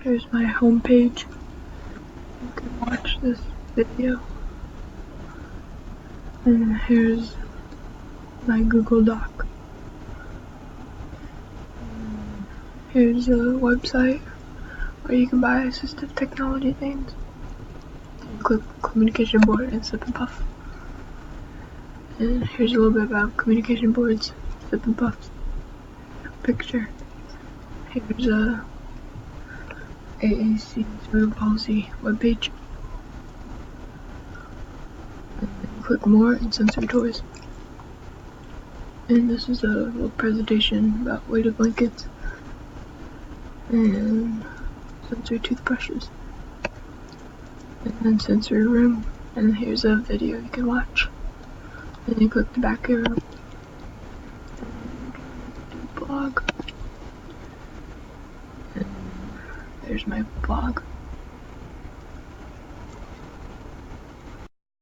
Here's my homepage. You can watch this video. And here's my Google Doc. Here's a website where you can buy assistive technology things. Click communication board and Sip and Puff. And here's a little bit about communication boards, Sip and Puff's picture. Here's a AAC cerebral palsy webpage. And then click more and sensory toys. And this is a little presentation about weighted blankets and sensory toothbrushes. And then sensory room. And here's a video you can watch. And then click the back arrow. Blog. And there's my blog.